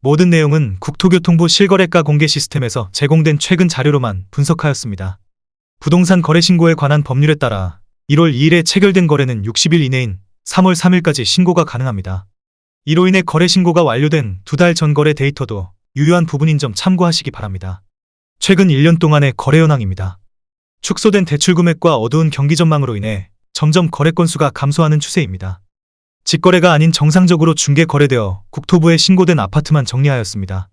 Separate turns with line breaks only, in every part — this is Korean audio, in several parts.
모든 내용은 국토교통부 실거래가 공개 시스템에서 제공된 최근 자료로만 분석하였습니다. 부동산 거래 신고에 관한 법률에 따라 1월 2일에 체결된 거래는 60일 이내인 3월 3일까지 신고가 가능합니다. 이로 인해 거래 신고가 완료된 2달 전 거래 데이터도 유효한 부분인 점 참고하시기 바랍니다. 최근 1년 동안의 거래 현황입니다. 축소된 대출 금액과 어두운 경기 전망으로 인해 점점 거래 건수가 감소하는 추세입니다. 직거래가 아닌 정상적으로 중개 거래되어 국토부에 신고된 아파트만 정리하였습니다.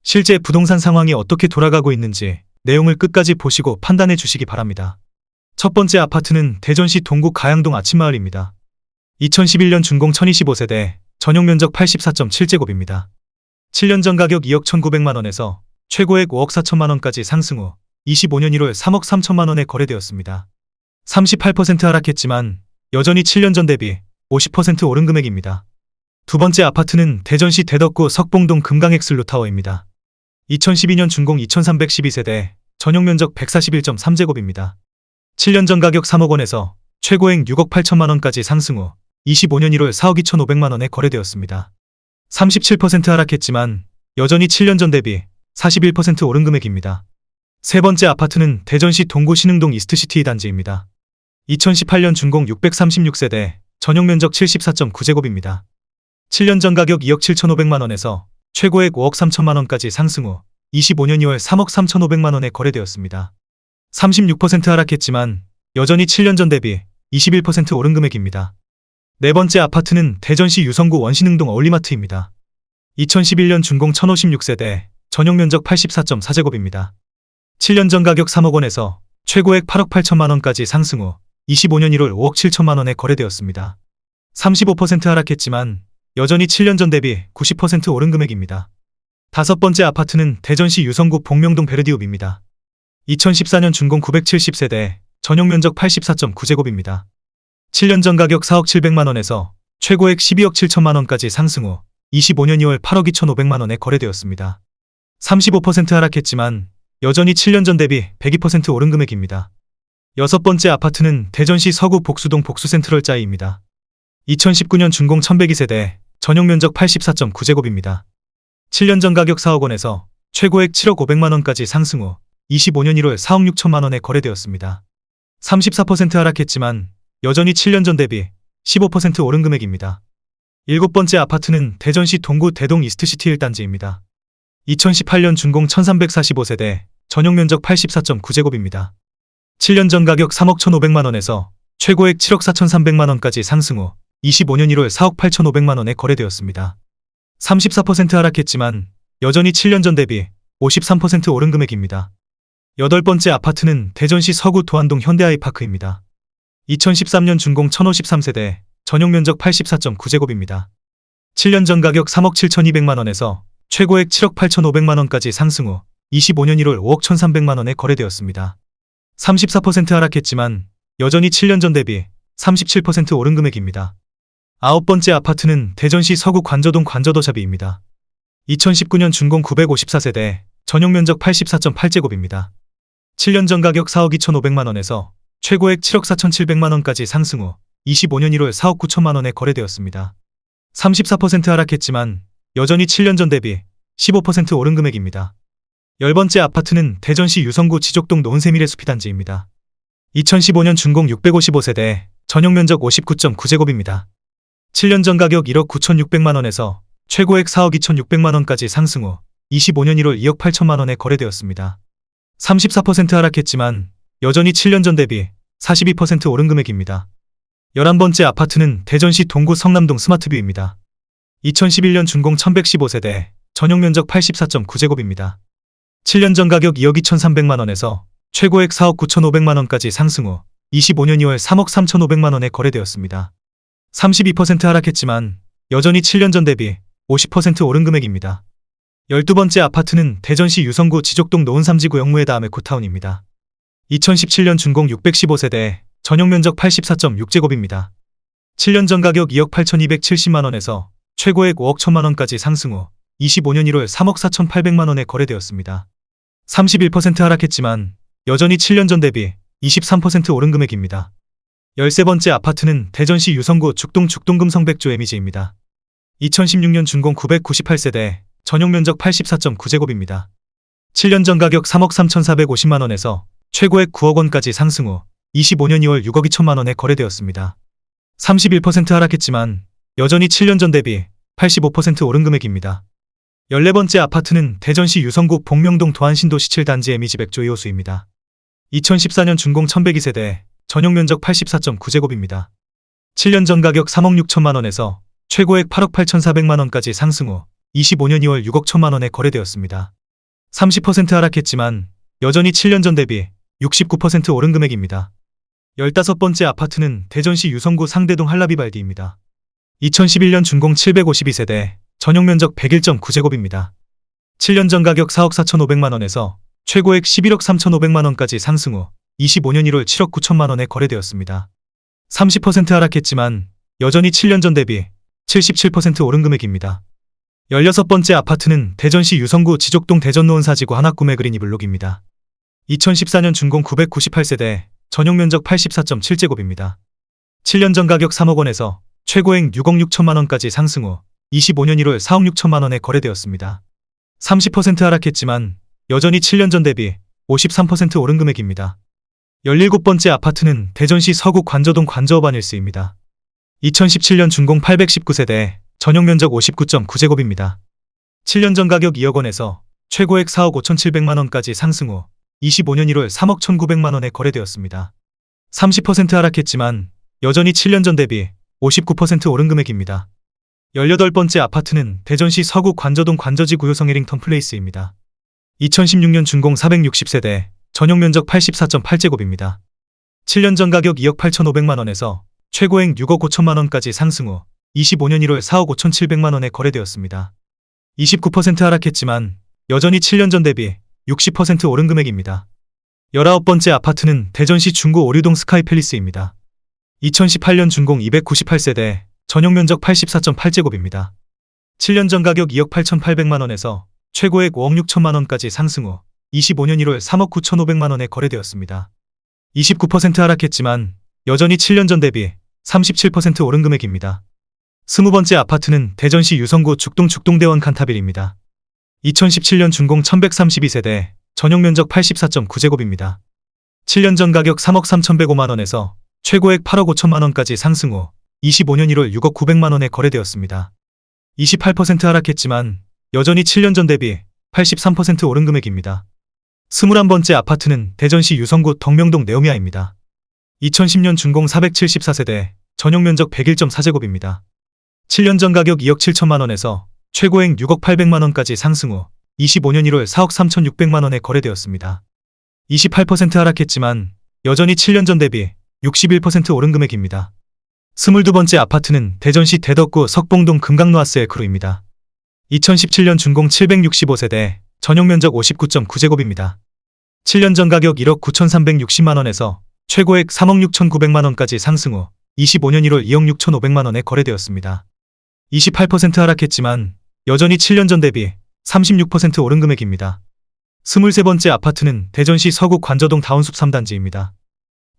실제 부동산 상황이 어떻게 돌아가고 있는지 내용을 끝까지 보시고 판단해 주시기 바랍니다. 첫 번째 아파트는 대전시 동구 가양동 아침마을입니다. 2011년 준공 1025세대, 전용 면적 84.7제곱입니다. 7년 전 가격 2억 1,900만원에서 최고액 5억 4천만원까지 상승 후 25년 1월 3억 3천만원에 거래되었습니다. 38% 하락했지만 여전히 7년 전 대비 50% 오른 금액입니다. 두 번째 아파트는 대전시 대덕구 석봉동 금강X 슬루타워입니다. 2012년 준공 2312세대, 전용 면적 141.3제곱입니다. 7년 전 가격 3억 원에서 최고액 6억 8천만원까지 상승 후 25년 1월 4억 2,500만원에 거래되었습니다. 37% 하락했지만 여전히 7년 전 대비 41% 오른 금액입니다. 세 번째 아파트는 대전시 동구 신흥동 이스트시티 단지입니다. 2018년 준공 636세대, 전용 면적 74.9제곱입니다. 7년 전 가격 2억 7,500만원에서 최고액 5억 3천만원까지 상승 후 25년 2월 3억 3,500만원에 거래되었습니다. 36% 하락했지만 여전히 7년 전 대비 21% 오른 금액입니다. 네 번째 아파트는 대전시 유성구 원신흥동 어울리마트입니다. 2011년 준공 1,056세대, 전용 면적 84.4제곱입니다. 7년 전 가격 3억 원에서 최고액 8억 8천만원까지 상승 후 25년 1월 5억 7천만원에 거래되었습니다. 35% 하락했지만 여전히 7년 전 대비 90% 오른 금액입니다. 다섯 번째 아파트는 대전시 유성구 복명동 베르디움입니다. 2014년 준공 970세대, 전용 면적 84.9제곱입니다. 7년 전 가격 4억 700만원에서 최고액 12억 7천만원까지 상승 후 25년 2월 8억 2,500만원에 거래되었습니다. 35% 하락했지만 여전히 7년 전 대비 102% 오른 금액입니다. 여섯 번째 아파트는 대전시 서구 복수동 복수센트럴짜이입니다. 2019년 준공 1102세대, 전용 면적 84.9제곱입니다. 7년 전 가격 4억 원에서 최고액 7억 500만원까지 상승 후 25년 1월 4억 6천만원에 거래되었습니다. 34% 하락했지만 여전히 7년 전 대비 15% 오른 금액입니다. 일곱 번째 아파트는 대전시 동구 대동 이스트시티 1단지입니다. 2018년 준공 1345세대, 전용 면적 84.9제곱입니다. 7년 전 가격 3억 1,500만원에서 최고액 7억 4,300만원까지 상승 후 25년 1월 4억 8,500만원에 거래되었습니다. 34% 하락했지만 여전히 7년 전 대비 53% 오른 금액입니다. 여덟 번째 아파트는 대전시 서구 도안동 현대아이파크입니다. 2013년 준공 1,053세대, 전용 면적 84.9제곱입니다. 7년 전 가격 3억 7,200만원에서 최고액 7억 8,500만원까지 상승 후 25년 1월 5억 1,300만원에 거래되었습니다. 34% 하락했지만 여전히 7년 전 대비 37% 오른 금액입니다. 아홉 번째 아파트는 대전시 서구 관저동 관저더샵입니다. 2019년 준공 954세대, 전용 면적 84.8제곱입니다. 7년 전 가격 4억 2,500만원에서 최고액 7억 4,700만원까지 상승 후 25년 1월 4억 9천만원에 거래되었습니다. 34% 하락했지만 여전히 7년 전 대비 15% 오른 금액입니다. 열 번째 아파트는 대전시 유성구 지족동 노은세미래 숲이 단지입니다. 2015년 준공 655세대, 전용 면적 59.9제곱입니다. 7년 전 가격 1억 9,600만원에서 최고액 4억 2,600만원까지 상승 후 25년 1월 2억 8천만원에 거래되었습니다. 34% 하락했지만 여전히 7년 전 대비 42% 오른 금액입니다. 11번째 아파트는 대전시 동구 성남동 스마트뷰입니다. 2011년 준공 1115세대, 전용 면적 84.9제곱입니다. 7년 전 가격 2억 2,300만원에서 최고액 4억 9,500만원까지 상승 후 25년 2월 3억 3,500만원에 거래되었습니다. 32% 하락했지만 여전히 7년 전 대비 50% 오른 금액입니다. 12번째 아파트는 대전시 유성구 지족동 노은삼지구 영무에다음의 고타운입니다. 2017년 준공 615세대, 전용 면적 84.6제곱입니다. 7년 전 가격 2억 8,270만원에서 최고액 5억 1천만원까지 상승 후 25년 1월 3억 4,800만원에 거래되었습니다. 31% 하락했지만 여전히 7년 전 대비 23% 오른 금액입니다. 13번째 아파트는 대전시 유성구 죽동 죽동금성백조 에미지입니다. 2016년 준공 998세대, 전용 면적 84.9제곱입니다. 7년 전 가격 3억 3,450만 원에서 최고액 9억 원까지 상승 후 25년 2월 6억 2천만 원에 거래되었습니다. 31% 하락했지만 여전히 7년 전 대비 85% 오른 금액입니다. 14번째 아파트는 대전시 유성구 복명동 도안신도시 7단지 에미지 백조 2호수입니다. 2014년 준공 1102세대, 전용 면적 84.9제곱입니다. 7년 전 가격 3억 6천만 원에서 최고액 8억 8,400만 원까지 상승 후 25년 2월 6억 1천만 원에 거래되었습니다. 30% 하락했지만 여전히 7년 전 대비 69% 오른 금액입니다. 15번째 아파트는 대전시 유성구 상대동 한라비발디입니다. 2011년 준공 752세대, 전용 면적 101.9제곱입니다. 7년 전 가격 4억 4,500만 원에서 최고액 11억 3,500만 원까지 상승 후 25년 1월 7억 9천만 원에 거래되었습니다. 30% 하락했지만 여전히 7년 전 대비 77% 오른 금액입니다. 16번째 아파트는 대전시 유성구 지족동 대전노은사지구 하나꿈의 그린 이블록입니다. 2014년 준공 998세대, 전용 면적 84.7제곱입니다. 7년 전 가격 3억 원에서 최고액 6억 6천만 원까지 상승 후 25년 1월 4억 6천만 원에 거래되었습니다. 30% 하락했지만 여전히 7년 전 대비 53% 오른 금액입니다. 17번째 아파트는 대전시 서구 관저동 관저업 안일스입니다. 2017년 준공 819세대, 전용 면적 59.9제곱입니다. 7년 전 가격 2억 원에서 최고액 4억 5,700만 원까지 상승 후 25년 1월 3억 1,900만 원에 거래되었습니다. 30% 하락했지만 여전히 7년 전 대비 59% 오른 금액입니다. 18번째 아파트는 대전시 서구 관저동 관저지 구요성 해링턴 플레이스입니다. 2016년 준공 460세대, 전용 면적 84.8제곱입니다. 7년 전 가격 2억 8,500만 원에서 최고액 6억 5천만 원까지 상승 후 25년 1월 4억 5,700만 원에 거래되었습니다. 29% 하락했지만 여전히 7년 전 대비 60% 오른 금액입니다. 19번째 아파트는 대전시 중구 오류동 스카이팰리스입니다. 2018년 준공 298세대, 전용 면적 84.8제곱입니다. 7년 전 가격 2억 8,800만 원에서 최고액 5억 6천만 원까지 상승 후 25년 1월 3억 9,500만 원에 거래되었습니다. 29% 하락했지만 여전히 7년 전 대비 37% 오른 금액입니다. 20번째 아파트는 대전시 유성구 죽동대원 칸타빌입니다. 2017년 준공 1132세대, 전용 면적 84.9제곱입니다. 7년 전 가격 3억 3,105만 원에서 최고액 8억 5천만 원까지 상승 후 25년 1월 6억 900만 원에 거래되었습니다. 28% 하락했지만 여전히 7년 전 대비 83% 오른 금액입니다. 21번째 아파트는 대전시 유성구 덕명동 네오미아입니다. 2010년 준공 474세대, 전용 면적 101.4제곱입니다. 7년 전 가격 2억 7천만 원에서 최고액 6억 800만 원까지 상승 후 25년 1월 4억 3,600만 원에 거래되었습니다. 28% 하락했지만 여전히 7년 전 대비 61% 오른 금액입니다. 22번째 아파트는 대전시 대덕구 석봉동 금강노아스엘크루입니다. 2017년 준공 765세대, 전용 면적 59.9제곱입니다. 7년 전 가격 1억 9,360만 원에서 최고액 3억 6,900만 원까지 상승 후 25년 1월 2억 6,500만 원에 거래되었습니다. 28% 하락했지만 여전히 7년 전 대비 36% 오른 금액입니다. 23번째 아파트는 대전시 서구 관저동 다운숲 3단지입니다.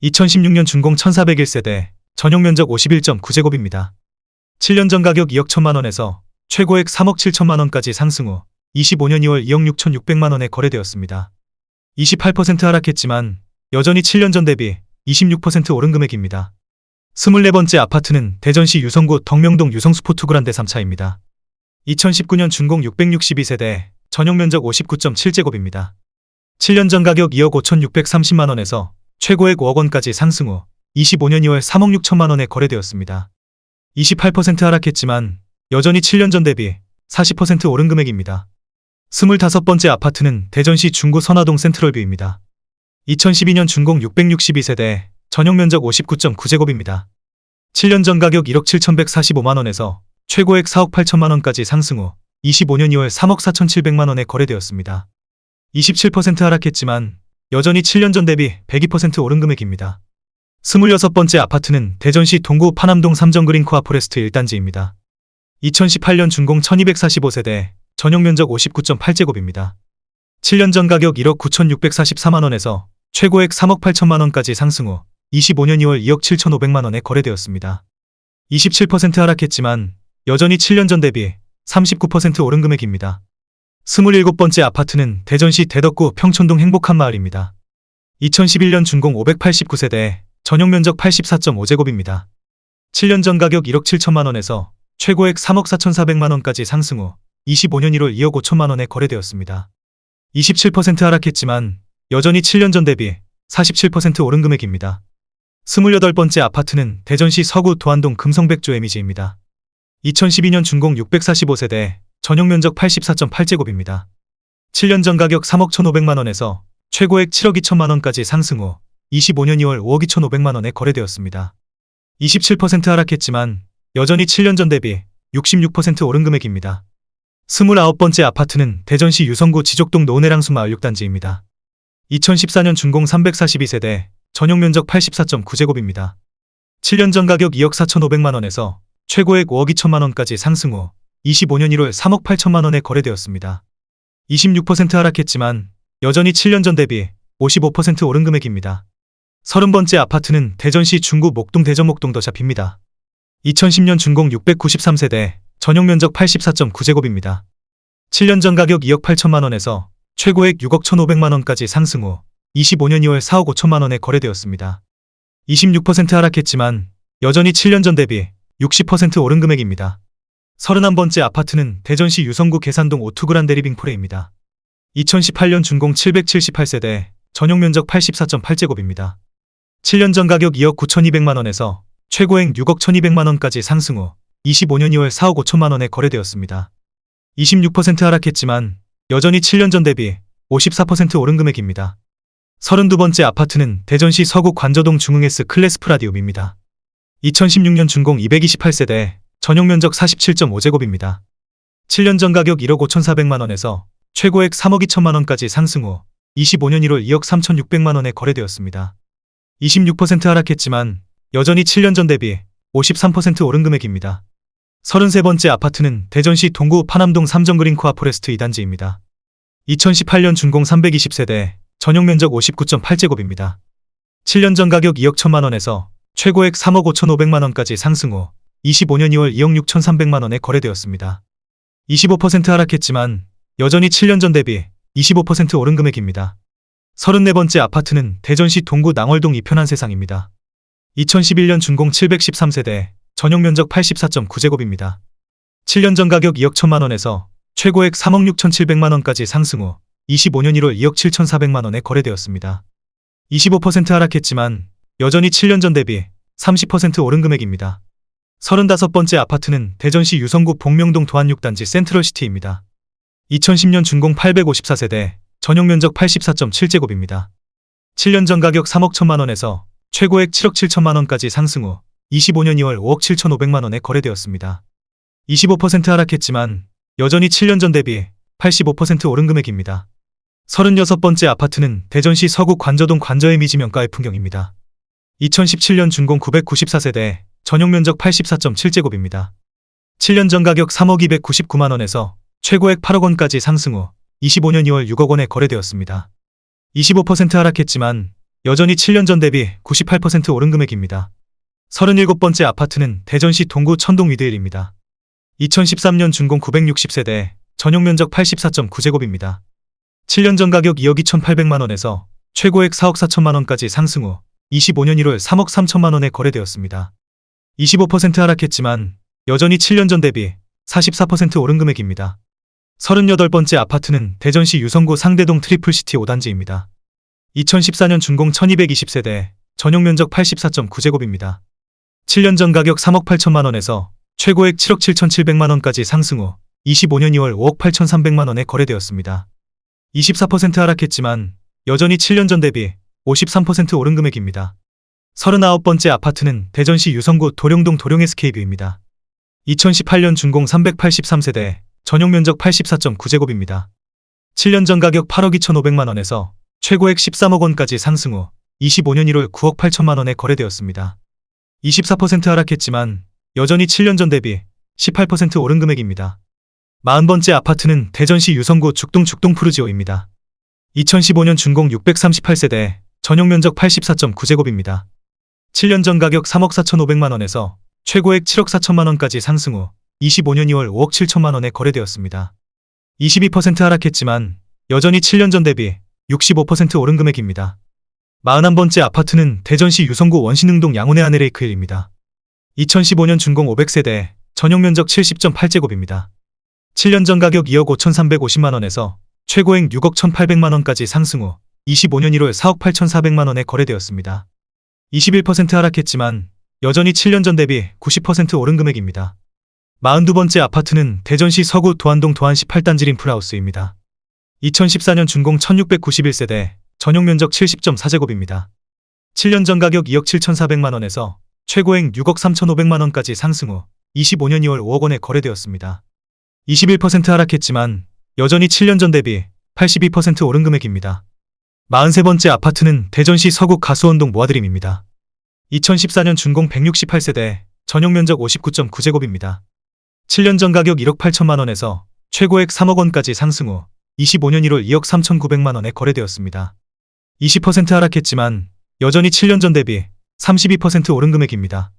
2016년 준공 1401세대, 전용 면적 51.9제곱입니다. 7년 전 가격 2억 1천만 원에서 최고액 3억 7천만 원까지 상승 후 25년 2월 2억 6,600만 원에 거래되었습니다. 28% 하락했지만 여전히 7년 전 대비 26% 오른 금액입니다. 24번째 아파트는 대전시 유성구 덕명동 유성스포트그란데 3차입니다. 2019년 준공 662세대, 전용 면적 59.7제곱입니다. 7년 전 가격 2억 5,630만 원에서 최고액 5억 원까지 상승 후 25년 2월 3억 6천만 원에 거래되었습니다. 28% 하락했지만 여전히 7년 전 대비 40% 오른 금액입니다. 25번째 아파트는 대전시 중구 선화동 센트럴뷰입니다. 2012년 준공 662세대, 전용 면적 59.9제곱입니다. 7년 전 가격 1억 7,145만 원에서 최고액 4억 8천만 원까지 상승 후 25년 2월 3억 4,700만 원에 거래되었습니다. 27% 하락했지만 여전히 7년 전 대비 102% 오른 금액입니다. 26번째 아파트는 대전시 동구 파남동 삼정그린 코아포레스트 1단지입니다. 2018년 준공 1245세대, 전용 면적 59.8제곱입니다. 7년 전 가격 1억 9,644만 원에서 최고액 3억 8천만 원까지 상승 후 25년 2월 2억 7,500만 원에 거래되었습니다. 27% 하락했지만 여전히 7년 전 대비 39% 오른 금액입니다. 27번째 아파트는 대전시 대덕구 평촌동 행복한 마을입니다. 2011년 준공 589세대, 전용 면적 84.5제곱입니다. 7년 전 가격 1억 7천만 원에서 최고액 3억 4,400만 원까지 상승 후 25년 1월 2억 5천만 원에 거래되었습니다. 27% 하락했지만 여전히 7년 전 대비 47% 오른 금액입니다. 28번째 아파트는 대전시 서구 도안동 금성백조 에미지입니다. 2012년 준공 645세대, 전용 면적 84.8제곱입니다. 7년 전 가격 3억 1,500만 원에서 최고액 7억 2천만 원까지 상승 후 25년 2월 5억 2,500만 원에 거래되었습니다. 27% 하락했지만 여전히 7년 전 대비 66% 오른 금액입니다. 29번째 아파트는 대전시 유성구 지족동 노은해랑수 마을 6단지입니다. 2014년 준공 342세대, 전용 면적 84.9제곱입니다. 7년 전 가격 2억 4,500만 원에서 최고액 5억 2천만 원까지 상승 후 25년 1월 3억 8천만 원에 거래되었습니다. 26% 하락했지만 여전히 7년 전 대비 55% 오른 금액입니다. 30번째 아파트는 대전시 중구 목동 대전목동 더샵입니다. 2010년 준공 693세대, 전용 면적 84.9제곱입니다. 7년 전 가격 2억 8천만 원에서 최고액 6억 1,500만 원까지 상승 후 25년 2월 4억 5천만 원에 거래되었습니다. 26% 하락했지만 여전히 7년 전 대비 60% 오른 금액입니다. 31번째 아파트는 대전시 유성구 계산동 오투그란데 리빙포레입니다. 2018년 준공 778세대, 전용 면적 84.8제곱입니다. 7년 전 가격 2억 9,200만 원에서 최고액 6억 1,200만 원까지 상승 후 25년 2월 4억 5천만 원에 거래되었습니다. 26% 하락했지만 여전히 7년 전 대비 54% 오른 금액입니다. 32번째 아파트는 대전시 서구 관저동 중흥S 클래스 프라디움입니다. 2016년 준공 228세대, 전용 면적 47.5제곱입니다. 7년 전 가격 1억 5,400만 원에서 최고액 3억 2천만 원까지 상승 후 25년 1월 2억 3,600만 원에 거래되었습니다. 26% 하락했지만 여전히 7년 전 대비 53% 오른 금액입니다. 33번째 아파트는 대전시 동구 파남동 삼정그린 코아포레스트 2단지입니다. 2018년 준공 320세대, 전용 면적 59.8제곱입니다. 7년 전 가격 2억 1천만 원에서 최고액 3억 5,500만 원까지 상승 후 25년 2월 2억 6,300만 원에 거래되었습니다. 25% 하락했지만 여전히 7년 전 대비 25% 오른 금액입니다. 34번째 아파트는 대전시 동구 낭월동 이편한 세상입니다. 2011년 준공 713세대, 전용 면적 84.9제곱입니다. 7년 전 가격 2억 1천만 원에서 최고액 3억 6,700만 원까지 상승 후 25년 1월 2억 7,400만 원에 거래되었습니다. 25% 하락했지만 여전히 7년 전 대비 30% 오른 금액입니다. 35번째 아파트는 대전시 유성구 복명동 도안 6단지 센트럴시티입니다. 2010년 준공 854세대, 전용 면적 84.7제곱입니다. 7년 전 가격 3억 1천만 원에서 최고액 7억 7천만 원까지 상승 후 25년 2월 5억 7,500만 원에 거래되었습니다. 25% 하락했지만 여전히 7년 전 대비 85% 오른 금액입니다. 36번째 아파트는 대전시 서구 관저동 관저에미지 명가의 풍경입니다. 2017년 준공 994세대, 전용 면적 84.7제곱입니다. 7년 전 가격 3억 299만 원에서 최고액 8억 원까지 상승 후 25년 2월 6억 원에 거래되었습니다. 25% 하락했지만 여전히 7년 전 대비 98% 오른 금액입니다. 37번째 아파트는 대전시 동구 천동 위드힐입니다. 2013년 준공 960세대, 전용 면적 84.9제곱입니다. 7년 전 가격 2억 2,800만 원에서 최고액 4억 4천만 원까지 상승 후 25년 1월 3억 3천만 원에 거래되었습니다. 25% 하락했지만 여전히 7년 전 대비 44% 오른 금액입니다. 38번째 아파트는 대전시 유성구 상대동 트리플시티 5단지입니다. 2014년 준공 1220세대, 전용 면적 84.9제곱입니다. 7년 전 가격 3억 8천만 원에서 최고액 7억 7,700만 원까지 상승 후 25년 2월 5억 8,300만 원에 거래되었습니다. 24% 하락했지만 여전히 7년 전 대비 53% 오른 금액입니다. 39번째 아파트는 대전시 유성구 도룡동 도룡SK뷰입니다. 2018년 준공 383세대, 전용 면적 84.9제곱입니다. 7년 전 가격 8억 2,500만 원에서 최고액 13억 원까지 상승 후 25년 1월 9억 8천만 원에 거래되었습니다. 24% 하락했지만 여전히 7년 전 대비 18% 오른 금액입니다. 40번째 아파트는 대전시 유성구 죽동 푸르지오입니다. 2015년 준공 638세대, 전용 면적 84.9제곱입니다. 7년 전 가격 3억 4,500만 원에서 최고액 7억 4천만 원까지 상승 후 25년 2월 5억 7천만 원에 거래되었습니다. 22% 하락했지만 여전히 7년 전 대비 65% 오른 금액입니다. 41번째 아파트는 대전시 유성구 원신흥동 양운의 아내레이크힐입니다. 2015년 준공 500세대, 전용 면적 70.8제곱입니다. 7년 전 가격 2억 5,350만원에서 최고액 6억 1,800만원까지 상승 후 25년 1월 4억 8,400만원에 거래되었습니다. 21% 하락했지만 여전히 7년 전 대비 90% 오른 금액입니다. 42번째 아파트는 대전시 서구 도안동 도안시 8단지 림플하우스입니다. 2014년 준공 1691세대, 전용 면적 70.4제곱입니다. 7년 전 가격 2억 7,400만원에서 최고액 6억 3,500만원까지 상승 후 25년 2월 5억원에 거래되었습니다. 21% 하락했지만 여전히 7년 전 대비 82% 오른 금액입니다. 43번째 아파트는 대전시 서구 가수원동 모아드림입니다. 2014년 준공 168세대, 전용 면적 59.9제곱입니다. 7년 전 가격 1억 8천만원에서 최고액 3억원까지 상승 후 25년 1월 2억 3,900만원에 거래되었습니다. 20% 하락했지만 여전히 7년 전 대비 32% 오른 금액입니다.